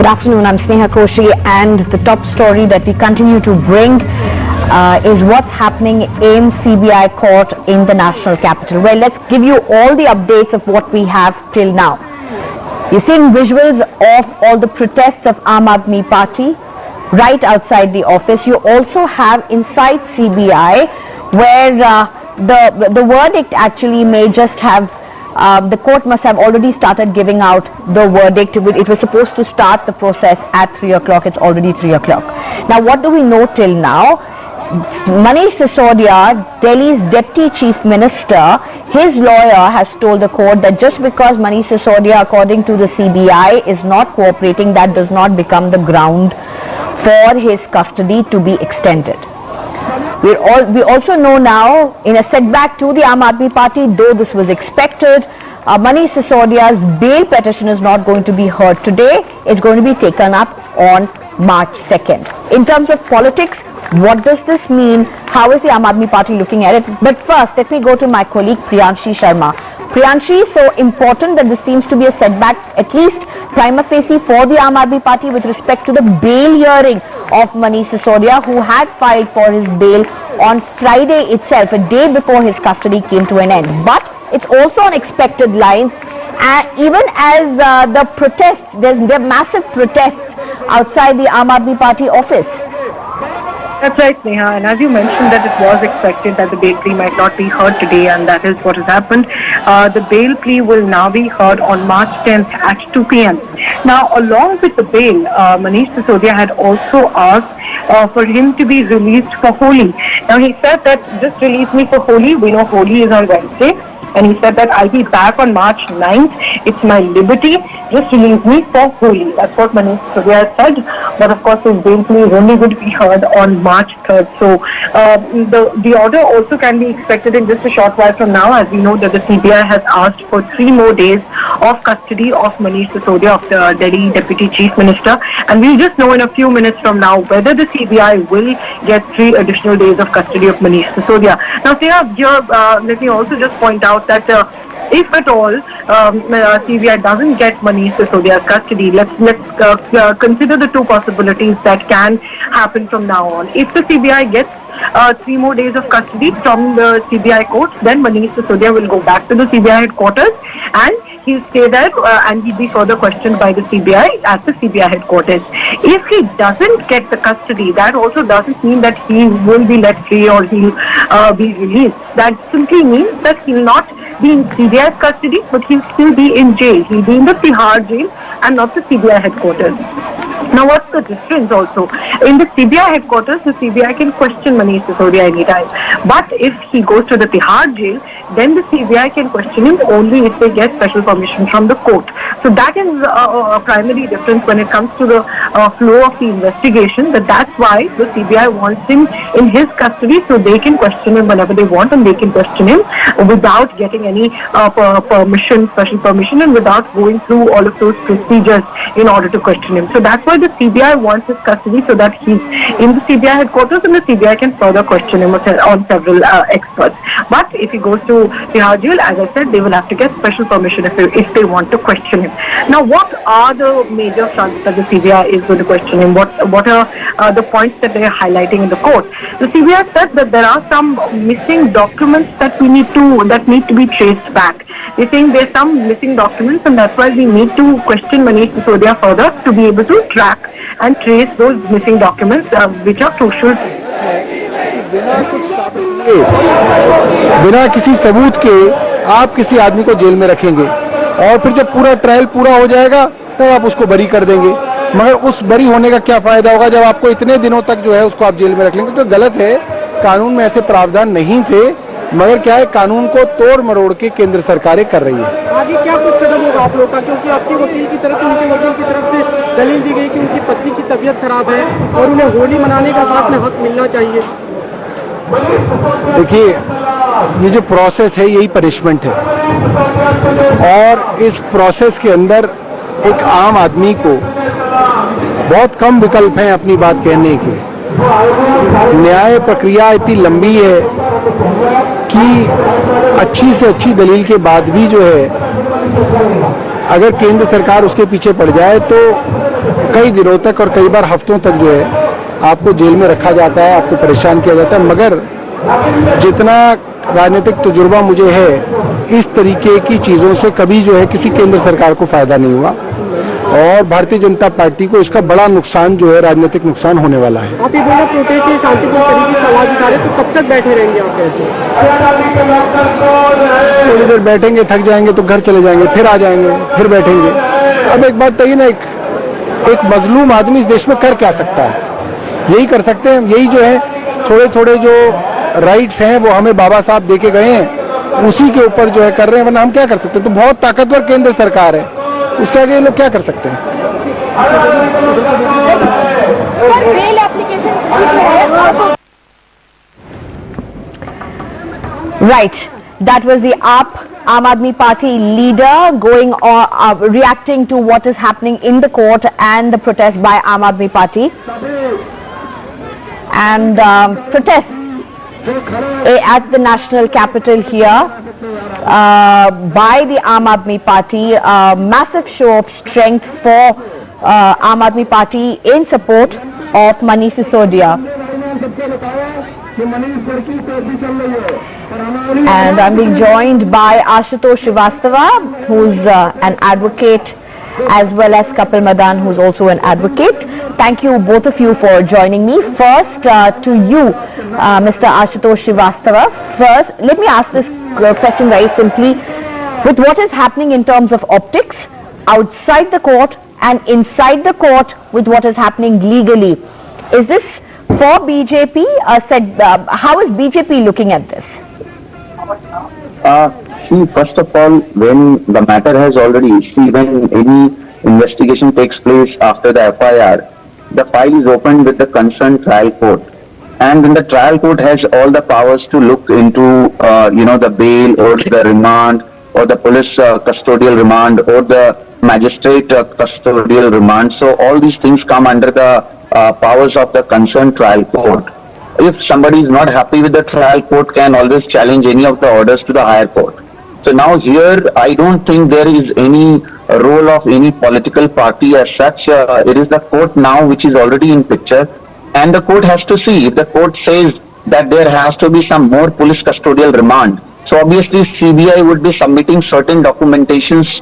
afternoon, I'm Sneha Koshi, and the top story that we continue to bring is what's happening in CBI court in the national capital. Well, let's give you all the updates of what we have till now. You're seeing visuals of all the protests of Aam Aadmi Party right outside the office. You also have inside CBI where the verdict actually may just have the court must have already started giving out the verdict. It was supposed to start the process at 3 o'clock. It's already 3 o'clock. Now, what do we know till now? Manish Sisodia, Delhi's Deputy Chief Minister, his lawyer has told the court that just because Manish Sisodia, according to the CBI, is not cooperating, that does not become the ground for his custody to be extended. We also know now, in a setback to the Aam Aadmi Party, though this was expected, Manish Sisodia's bail petition is not going to be heard today. It's going to be taken up on March 2nd. In terms of politics, what does this mean? How is the Aam Aadmi Party looking at it? But first, let me go to my colleague Priyanshi Sharma. Priyanshi, so important that this seems to be a setback, at least prima facie, for the Aam Aadmi Party with respect to the bail hearing of Manish Sisodia, who had filed for his bail on Friday itself, a day before his custody came to an end. But it's also on expected lines, even as the protests, there are massive protests outside the Aam Aadmi Party office. That's right, Neha, and as you mentioned that it was expected that the bail plea might not be heard today, and that is what has happened. The bail plea will now be heard on March 10th at 2 p.m. Now, along with the bail, Manish Sisodia had also asked for him to be released for Holi. Now, he said that just release me for Holi. We know Holi is on Wednesday. And he said that I'll be back on March 9th. It's my liberty. Just release me for Holi. That's what Manish Sisodia said. But of course, his bail plea is only going to be heard on March 3rd. So the order also can be expected in just a short while from now. As we know that the CBI has asked for 3 more days of custody of Manish Sisodia, of the Delhi Deputy Chief Minister. And we'll just know in a few minutes from now whether the CBI will get 3 additional days of custody of Manish Sisodia. Now, Sneha, here, let me also just point out that if at all CBI doesn't get Manish Sisodia's custody, let's consider the 2 possibilities that can happen from now on. If the CBI gets 3 more days of custody from the CBI court, then Manish Sisodia will go back to the CBI headquarters and he'll stay there and he'll be further questioned by the CBI at the CBI headquarters. If he doesn't get the custody, that also doesn't mean that he will be let free or he'll be released. That simply means that he'll not be in CBI's custody, but he'll still be in jail. He'll be in the Tihar jail and not the CBI headquarters. Now, what's the difference also? In the CBI headquarters, the CBI can question Manish Sisodia anytime. But if he goes to the Tihar jail, then the CBI can question him only if they get special permission from the court. So that is a primary difference when it comes to the flow of the investigation. That's why the CBI wants him in his custody so they can question him whenever they want, and they can question him without getting any permission, special permission, and without going through all of those procedures in order to question him. So that's why the CBI wants his custody, so that he's in the CBI headquarters and the CBI can further question him on several experts. But if he goes to Tihar jail, as I said, they will have to get special permission if they want to question him. Now, what are the major fronts that the CBI is going to question him? What are the points that they are highlighting in the court? The CBI said that there are some missing documents that need to be traced back. They're saying there's some missing documents, and that's why we need to question Manish Sisodia further to be able to track and trace those missing documents which are crucial. बिना किसी सबूत के आप किसी आदमी को jail में रखेंगे और फिर जब पूरा ट्रायल पूरा हो जाएगा तब आप उसको बरी कर देंगे, मगर उस बरी होने का क्या फायदा होगा जब आपको इतने दिनों तक जो है उसको आप जेल में रख लेंगे। तो गलत है, कानून में ऐसे प्रावधान नहीं थे, मगर क्या है, कानून को तोड़ मरोड़ के केंद्र सरकारें कर रही है। आगे क्या कुछ कदम होगा आप लोगों का, क्योंकि आपके वकील की तरफ से, उनके वकील की तरफ से दलील दी गई कि उनकी पत्नी की तबीयत खराब है और उन्हें होली मनाने का साथ में हक मिलना चाहिए। देखिए, ये जो प्रोसेस है यही पनिशमेंट है, और इस प्रोसेस के अंदर एक आम आदमी को बहुत कम विकल्प हैं अपनी बात कहने के। न्याय प्रक्रिया इतनी लंबी है कि अच्छी से अच्छी दलील के बाद भी जो है अगर केंद्र सरकार उसके पीछे पड़ जाए तो कई दिनों तक और कई बार हफ्तों तक जो है आपको जेल में रखा जाता है, आपको परेशान किया जाता है। मगर जितना राजनीतिक तजुर्बा मुझे है, इस तरीके की चीजों से कभी जो है किसी केंद्र सरकार को फायदा नहीं हुआ और भारतीय जनता पार्टी को इसका बड़ा नुकसान जो है, राजनीतिक नुकसान होने वाला है। आप ये बोले प्रोटेस्ट से शांतिपूर्ण तरीके से आवाज उठा रहे, तो कब तक बैठे रहेंगे आप कैसे? थोड़ी देर बैठेंगे, थक जाएंगे तो घर चले जाएंगे, फिर आ जाएंगे, फिर बैठेंगे। अब एक बात कही ना, एक मजलूम आदमी इस देश में कर क्या सकता है? यही कर सकते हैं, यही जो है थोड़े थोड़े जो राइट्स हैं वो हमें बाबा साहब देके गए हैं, उसी के ऊपर जो है कर रहे हैं, वरना हम क्या कर सकते हैं? तो बहुत ताकतवर केंद्र सरकार है, उसके आगे ये लोग क्या कर सकते हैं? Right. That was the Aam Aadmi Party leader going on reacting to what is happening in the court and the protest by Aam Aadmi Party. And protests at the national capital here by the Aam Aadmi Party, massive show of strength for Aam Aadmi Party in support of Manish Sisodia. And I'm being joined by Ashutosh Srivastava, who's an advocate, as well as Kapil Madan, who's also an advocate. Thank you, both of you, for joining me. First, to you, Mr. Ashutosh Srivastava. First, let me ask this question very simply. With what is happening in terms of optics, outside the court and inside the court with what is happening legally, is this for BJP? How is BJP looking at this? See, first of all, when the matter has already, when any investigation takes place after the FIR, the file is opened with the concerned trial court, and then the trial court has all the powers to look into, the bail or the remand or the police custodial remand or the magistrate custodial remand. So all these things come under the powers of the concerned trial court. If somebody is not happy with the trial court, can always challenge any of the orders to the higher court. So now here, I don't think there is any role of any political party as such. It is the court now which is already in picture, and the court has to see. If the court says that there has to be some more police custodial remand, so obviously CBI would be submitting certain documentations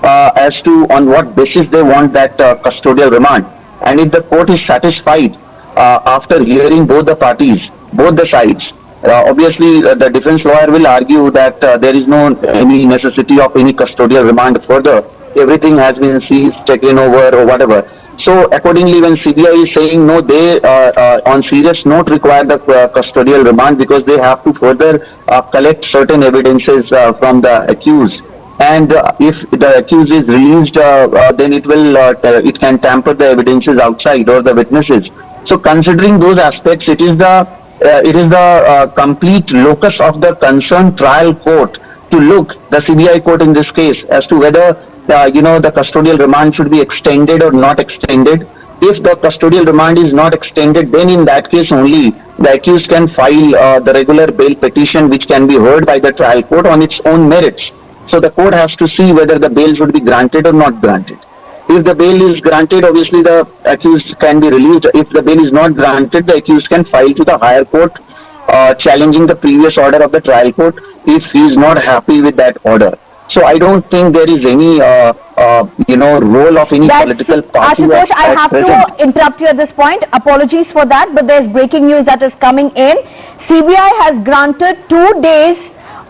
as to on what basis they want that custodial remand. And if the court is satisfied after hearing both the parties, both the sides, obviously the defense lawyer will argue that there is no any necessity of any custodial remand further. Everything has been seized, taken over or whatever. So accordingly, when CBI is saying no, they on serious note require the custodial remand because they have to further collect certain evidences from the accused. And if the accused is released, then it can tamper the evidences outside or the witnesses. So considering those aspects, it is the complete locus of the concerned trial court to look, the CBI court in this case, as to whether the custodial remand should be extended or not extended. If the custodial remand is not extended, then in that case only the accused can file the regular bail petition, which can be heard by the trial court on its own merits. So the court has to see whether the bail should be granted or not granted. If the bail is granted, obviously the accused can be released. If the bail is not granted, the accused can file to the higher court challenging the previous order of the trial court if he is not happy with that order. So I don't think there is any role of any political party. Ashutosh, I have to interrupt you at this point. Apologies for that, but there's breaking news that is coming in. CBI has granted 2 days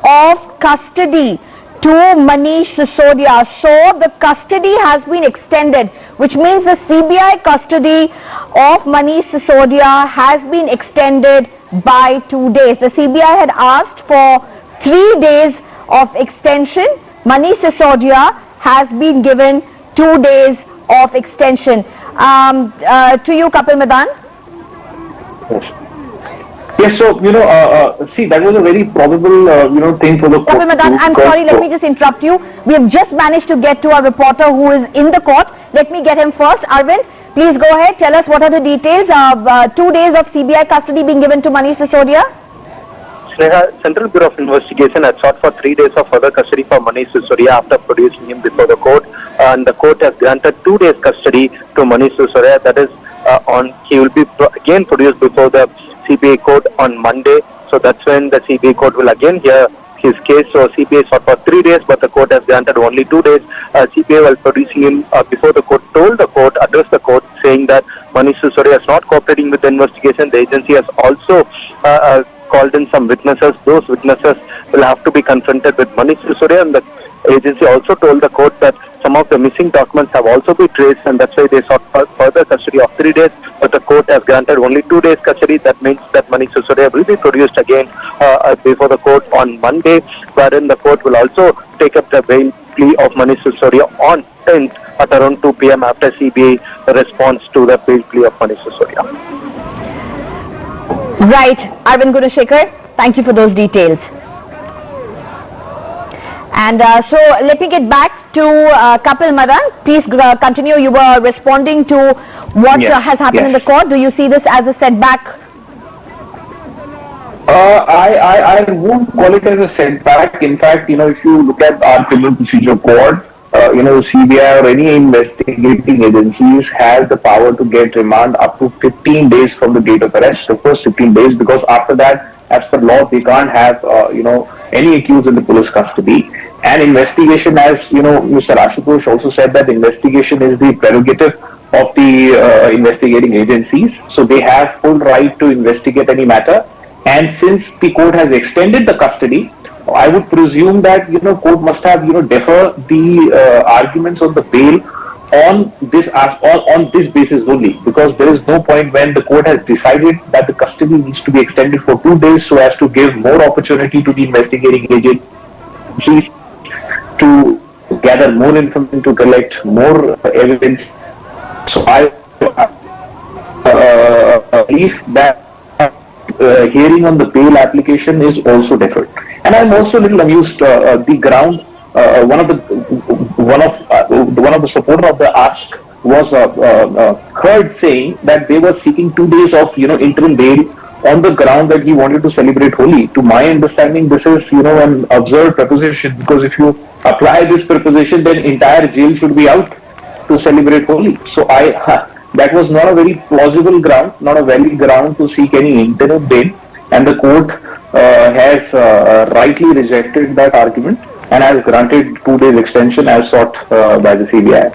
of custody to Manish Sisodia. So the custody has been extended, which means the CBI custody of Manish Sisodia has been extended by 2 days. The CBI had asked for 3 days of extension. Manish Sisodia has been given 2 days of extension. To you, Kapil Madan. Yes, so, see, that was a very probable, thing for the court. Kapil Madan, I'm sorry, let me just interrupt you. We have just managed to get to our reporter who is in the court. Let me get him first. Arvind, please go ahead. Tell us what are the details of 2 days of CBI custody being given to Manish Sisodia. Sneha, Central Bureau of Investigation had sought for 3 days of further custody for Manish Sisodia after producing him before the court and the court has granted 2 days custody to Manish Sisodia. That is, he will be again produced before the CBI court on Monday. So that's when the CBI court will again hear his case. So CBI sought for 3 days, but the court has granted only 2 days. CBI while producing him before the court addressed the court, saying that Manish Sisodia is not cooperating with the investigation. The agency has also called in some witnesses. Those witnesses will have to be confronted with Manish Sisodia, and the agency also told the court that some of the missing documents have also been traced, and that's why they sought for further custody of 3 days, but the court has granted only 2 days custody. That means that Manish Sisodia will be produced again before the court on Monday, wherein the court will also take up the bail plea of Manish Sisodia on 10th at around 2 p.m. after CBI responds to the bail plea of Manish Sisodia. Right, Arvind Gunashekhar, thank you for those details. And so let me get back to Kapil Madan. Please continue. You were responding to what has happened in the court. Do you see this as a setback? I won't call it as a setback. In fact, if you look at our criminal procedure code, CBI or any investigating agencies has the power to get remand up to 15 days from the date of arrest, the first 15 days, because after that, as per law, they can't have, any accused in the police custody. And investigation, as, Mr. Ashutosh also said, that investigation is the prerogative of the investigating agencies. So they have full right to investigate any matter. And since the court has extended the custody, I would presume that, court must have, defer the arguments on the bail on this basis only, because there is no point when the court has decided that the custody needs to be extended for 2 days so as to give more opportunity to the investigating agencies to gather more information, to collect more evidence. So I believe that hearing on the bail application is also deferred. And I'm also a little amused. The ground, one of the supporters of the ask was heard saying that they were seeking 2 days of interim bail on the ground that he wanted to celebrate Holi. To my understanding, this is an absurd proposition, because if you apply this proposition, then entire jail should be out to celebrate Holi. So that was not a very plausible ground, not a valid ground to seek any interim bail, and the court has rightly rejected that argument and has granted 2 days extension as sought by the CBI.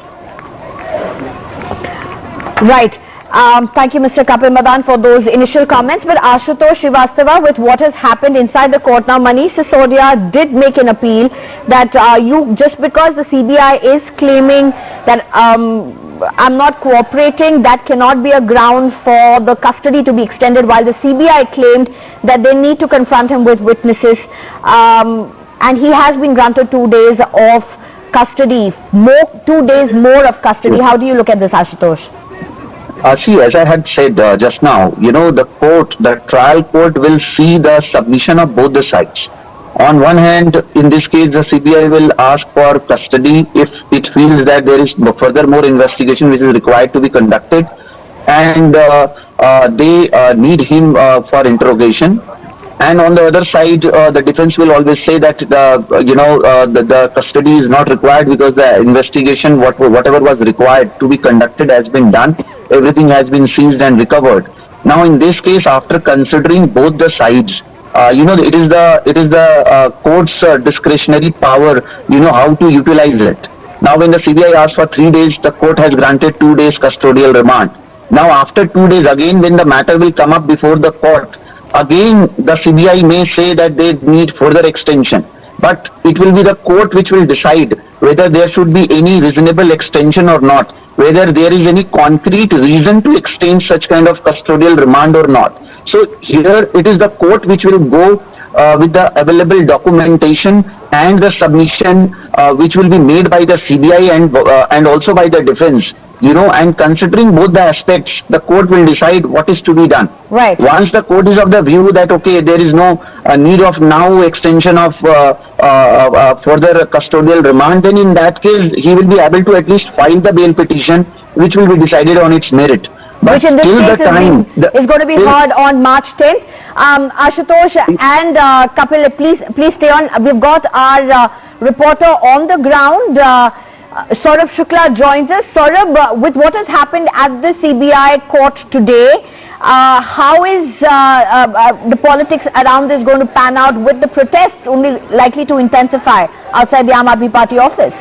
Right. Thank you, Mr. Kapil Madan, for those initial comments. But Ashutosh Srivastava, with what has happened inside the court now, Manish Sisodia did make an appeal that just because the CBI is claiming that I'm not cooperating, that cannot be a ground for the custody to be extended, while the CBI claimed that they need to confront him with witnesses. And he has been granted 2 days of custody, 2 days more of custody. How do you look at this, Ashutosh? See, as I had said just now, the trial court will see the submission of both the sides. On one hand, in this case, the CBI will ask for custody if it feels that there is furthermore investigation which is required to be conducted, and they need him for interrogation. And on the other side, the defense will always say that the custody is not required because the investigation, whatever was required to be conducted, has been done. Everything has been seized and recovered. Now, in this case, after considering both the sides, it is the court's discretionary power, how to utilize it. Now, when the CBI asked for 3 days, the court has granted 2 days custodial remand. Now, after 2 days, again, when the matter will come up before the court, again, the CBI may say that they need further extension. But it will be the court which will decide whether there should be any reasonable extension or not, whether there is any concrete reason to extend such kind of custodial remand or not. So here it is the court which will go with the available documentation and the submission which will be made by the CBI and also by the defense. And considering both the aspects, the court will decide what is to be done. Right. Once the court is of the view that, okay, there is no need of now extension of further custodial remand, then in that case, he will be able to at least file the bail petition, which will be decided on its merit. But which in this case is going to be heard on March 10th. Ashutosh and Kapil, please stay on. We've got our reporter on the ground. Saurabh Shukla joins us. Saurabh, with what has happened at the CBI court today, how is the politics around this going to pan out, with the protests only likely to intensify outside the Aam Aadmi Party office?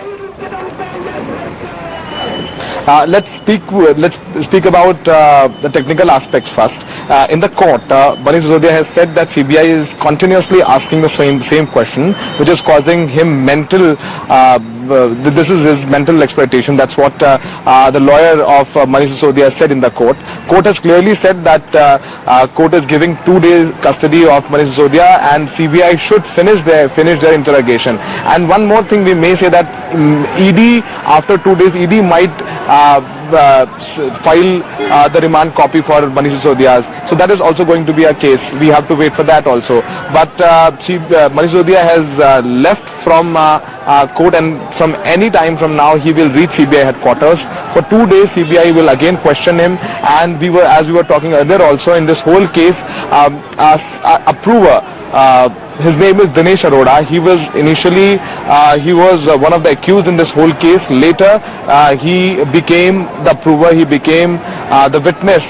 Let's speak about the technical aspects first. In the court, Manish Sisodia has said that CBI is continuously asking the same question, which is causing him mental. This is his mental exploitation. That's what the lawyer of Manish Sisodia said in the court. Court has clearly said that court is giving 2 days custody of Manish Sisodia, and CBI should finish their interrogation. And one more thing, we may say that ED, after 2 days, ED might file the remand copy for Manish Sisodia. So that is also going to be a case. We have to wait for that also. But Manish Sisodia has left from court, and from any time from now he will reach CBI headquarters. For 2 days CBI will again question him, and as we were talking earlier also, in this whole case, approver, his name is Dinesh Arora. He was initially one of the accused in this whole case. Later he became the approver, he became the witness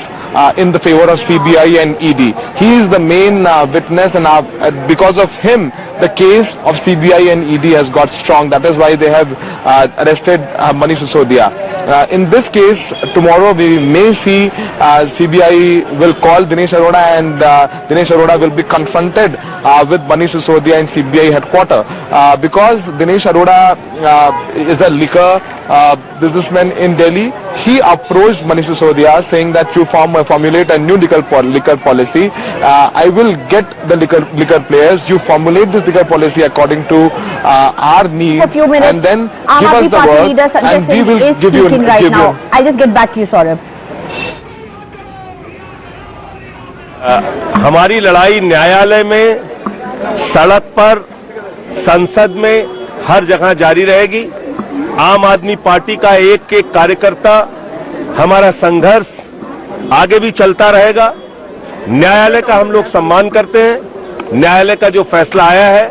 in the favor of CBI and ED. He is the main witness, and because of him the case of CBI and ED has got strong. That is why they have arrested Manish Sisodia. In this case, tomorrow we may see CBI will call Dinesh Arora, and Dinesh Arora will be confronted with Manish Sisodia in CBI headquarters, because Dinesh Arora is a liquor businessman in Delhi. He approached Manish Sisodia saying that you formulate a new liquor policy. I will get the liquor players. You formulate this liquor policy according to our needs, and then give us the work, and we will give you. I'll just get back to you, Saurabh. हमारी लड़ाई न्यायालय में, सड़क पर, संसद में, हर जगह जारी रहेगी। आम आदमी पार्टी का एक एक कार्यकर्ता, हमारा संघर्ष आगे भी चलता रहेगा। न्यायालय का हम लोग सम्मान करते हैं। न्यायालय का जो फैसला आया है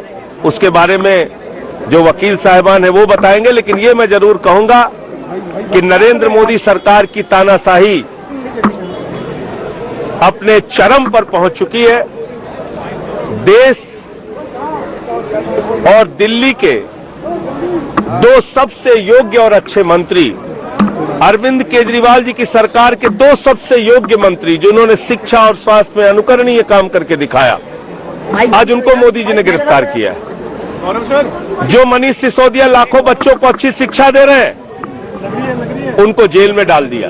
उसके बारे में जो वकील साहिबान है वो बताएंगे, लेकिन ये मैं जरूर कहूंगा कि नरेंद्र मोदी सरकार की तानाशाही अपने चरम पर पहुंच चुकी है। देश और दिल्ली के 2 सबसे योग्य और अच्छे मंत्री, अरविंद केजरीवाल जी की सरकार के 2 सबसे योग्य मंत्री, जिन्होंने शिक्षा और स्वास्थ्य में अनुकरणीय काम करके दिखाया, आज उनको मोदी जी ने गिरफ्तार किया। जो मनीष सिसोदिया लाखों बच्चों को अच्छी शिक्षा दे रहे हैं, उनको जेल में डाल दिया।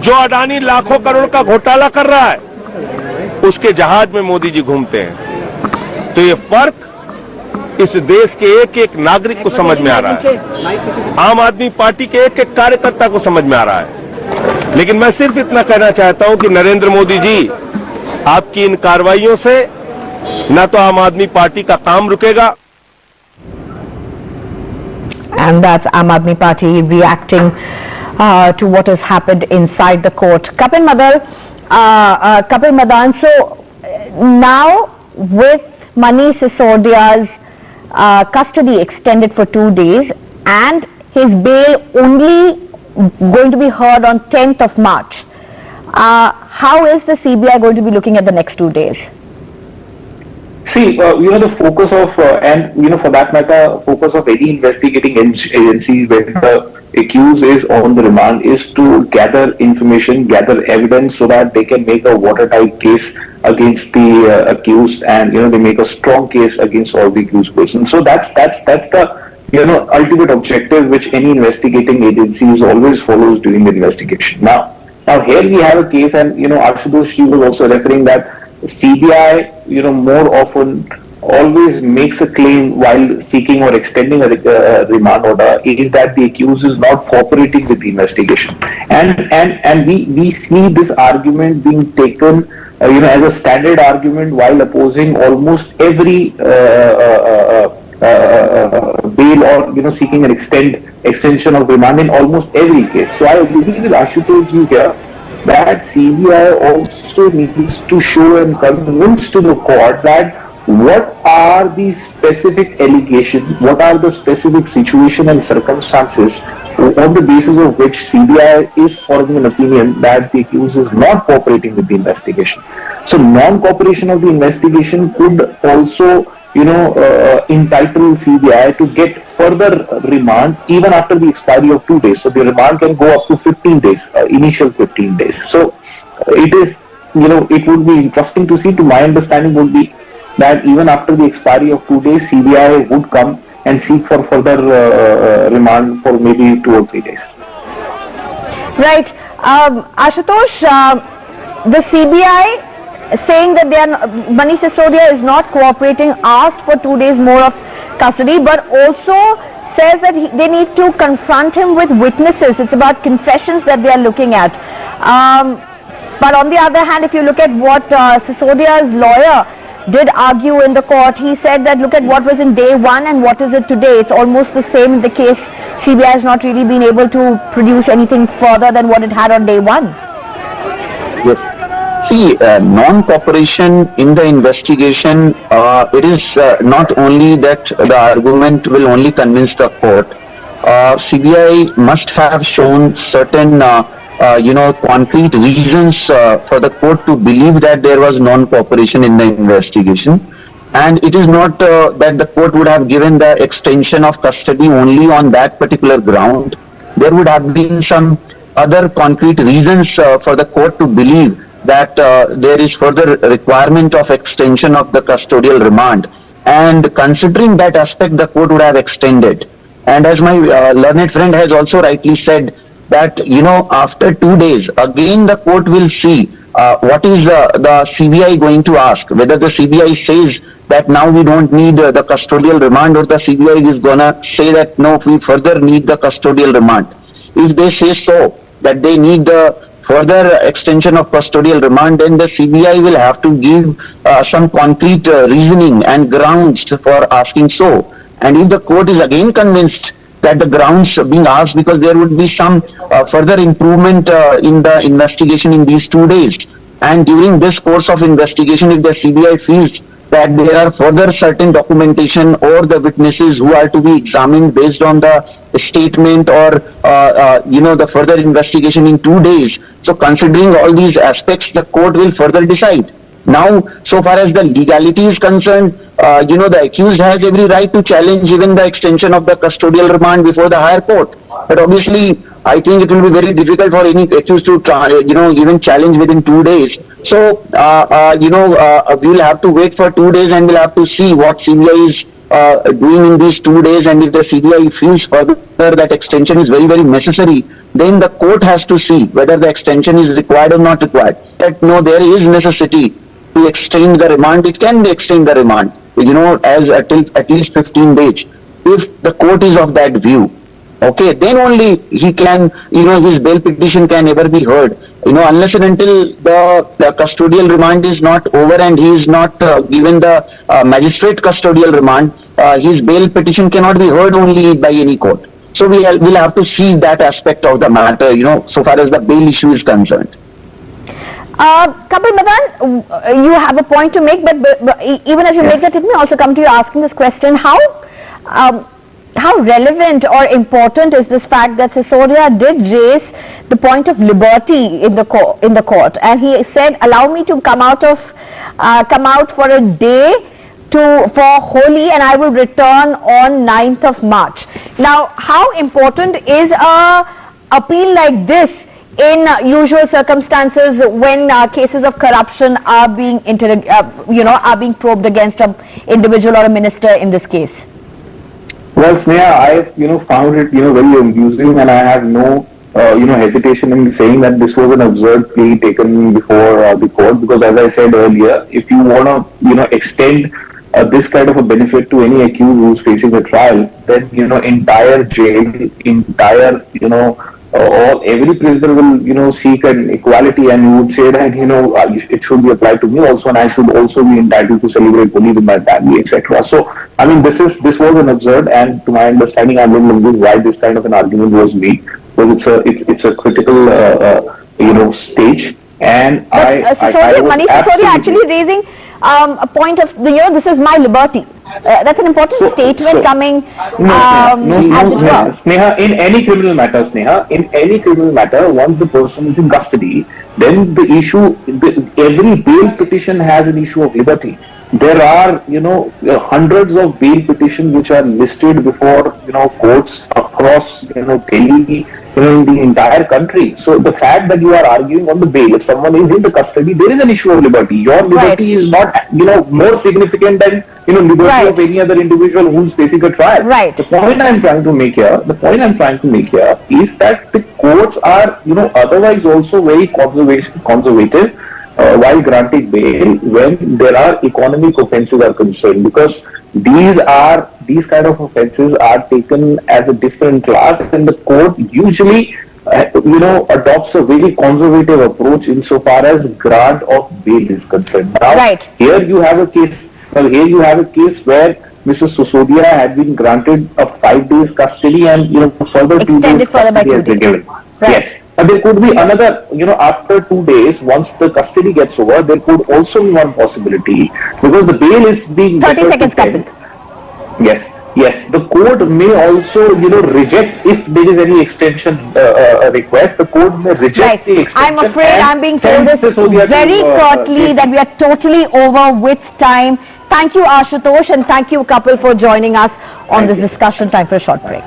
जो अडानी लाखों करोड़ का घोटाला कर रहा है, उसके जहाज में मोदी जी घूमते हैं। तो ये फर्क इस देश के एक एक नागरिक को समझ में आ रहा है, आम आदमी पार्टी के एक एक कार्यकर्ता को समझ में आ रहा है। लेकिन मैं सिर्फ इतना कहना चाहता हूं कि नरेंद्र मोदी जी, आपकी इन कार्रवाइयों से न तो आम आदमी पार्टी का काम रुकेगा। And that's Aam Aadmi Party reacting to what has happened inside the court. Kapil Madan, so now with Manish Sisodia's custody extended for 2 days and his bail only going to be heard on 10th of March, how is the CBI going to be looking at the next 2 days? See, the focus of, and for that matter, focus of any investigating agency when the accused is on the remand is to gather information, gather evidence so that they can make a watertight case against the accused, and they make a strong case against all the accused persons. So that's the ultimate objective which any investigating agency always follows during the investigation. Now here we have a case, and Ashutosh was also referring that CBI, more often always makes a claim while seeking or extending a remand order is that the accused is not cooperating with the investigation, and we see this argument being taken as a standard argument while opposing almost every bail or seeking an extension of remand in almost every case. So I agree with Ashutosh here that CBI also needs to show and convince to the court that what are the specific allegations, what are the specific situation and circumstances on the basis of which CBI is forming an opinion that the accused is not cooperating with the investigation. So non-cooperation of the investigation could also, entitle CBI to get further remand even after the expiry of 2 days. So the remand can go up to 15 days, initial 15 days. So it is, it would be interesting to see. To my understanding would be that even after the expiry of 2 days, CBI would come and seek for further remand for maybe 2 or 3 days. Right. Ashutosh, the CBI saying that Manish Sisodia is not cooperating, asked for 2 days more of custody, but also says that they need to confront him with witnesses. It's about confessions that they are looking at. But on the other hand, if you look at what Sisodia's lawyer did argue in the court, he said that look at what was in day one and what is it today. It's almost the same in the case. CBI has not really been able to produce anything further than what it had on day one. Yes. See, non-cooperation in the investigation, it is not only that the argument will only convince the court. CBI must have shown certain, concrete reasons for the court to believe that there was non-cooperation in the investigation. And it is not that the court would have given the extension of custody only on that particular ground. There would have been some other concrete reasons for the court to believe that there is further requirement of extension of the custodial remand, and considering that aspect, the court would have extended. And as my learned friend has also rightly said, that after 2 days again the court will see what is the CBI going to ask, whether the CBI says that now we don't need the custodial remand, or the CBI is gonna say that no, we further need the custodial remand. If they say so, that they need the further extension of custodial remand, then the CBI will have to give some concrete reasoning and grounds for asking so. And if the court is again convinced that the grounds being asked because there would be some further improvement in the investigation in these 2 days, and during this course of investigation, if the CBI feels that there are further certain documentation or the witnesses who are to be examined based on the statement or the further investigation in 2 days. So considering all these aspects, the court will further decide. Now, so far as the legality is concerned, the accused has every right to challenge even the extension of the custodial remand before the higher court. But obviously, I think it will be very difficult for any accused to, even challenge within 2 days. So, we will have to wait for 2 days and we'll have to see what CBI is doing in these 2 days, and if the CBI feels further that extension is very, very necessary, then the court has to see whether the extension is required or not required. That no, there is necessity to extend the remand, it can be extend the remand, as at least 15 days. If the court is of that view, okay, then only he can, his bail petition can ever be heard. Unless and until the custodial remand is not over and he is not given the magistrate custodial remand, his bail petition cannot be heard only by any court. So we'll have to see that aspect of the matter, so far as the bail issue is concerned. Kapil Madan, you have a point to make, but even as you make that, let me also come to you asking this question: how relevant or important is this fact that Sisodia did raise the point of liberty in the court, and he said, "Allow me to come out for a day for Holi, and I will return on 9th of March." Now, how important is a appeal like this in usual circumstances when cases of corruption are being probed against an individual or a minister in this case? Well, Sneha, I found it very amusing, and I have no hesitation in saying that this was an absurd plea taken before the court, because as I said earlier, if you want to extend this kind of a benefit to any accused who's facing a trial, then entire jail, entire every prisoner will seek an equality, and you would say that it should be applied to me also, and I should also be entitled to celebrate Holi with my family, etc. So I mean, this was an absurd, and to my understanding, I'm not wondering why this kind of an argument was made, because it's a critical stage, and Manish Sisodia actually raising a point of, this is my liberty. That's an important statement coming as it was. Sneha, in any criminal matter, once the person is in custody, then the issue, every bail petition has an issue of liberty. There are, hundreds of bail petitions which are listed before, courts across, Delhi, in the entire country. So the fact that you are arguing on the bail, if someone is in the custody, there is an issue of liberty. Your liberty is not, more significant than, liberty of any other individual who's facing a trial. Right. The point I'm trying to make here is that the courts are, otherwise also very conservative while granting bail when there are economic offences are concerned, because these kind of offences are taken as a different class, and the court usually adopts a very conservative approach insofar as grant of bail is concerned. Now, here you have a case where Mr. Sisodia had been granted a 5 days custody and further 2 days custody has been given. Yes. And there could be another, after 2 days, once the custody gets over, there could also be one possibility, because the bail is being 30 seconds, Kapil. Yes. The court may also, reject, if there is any extension request, the court may reject the extension. I'm afraid I'm being told this very shortly that we are totally over with time. Thank you, Ashutosh, and thank you, Kapil, for joining us on this discussion. Time for a short break.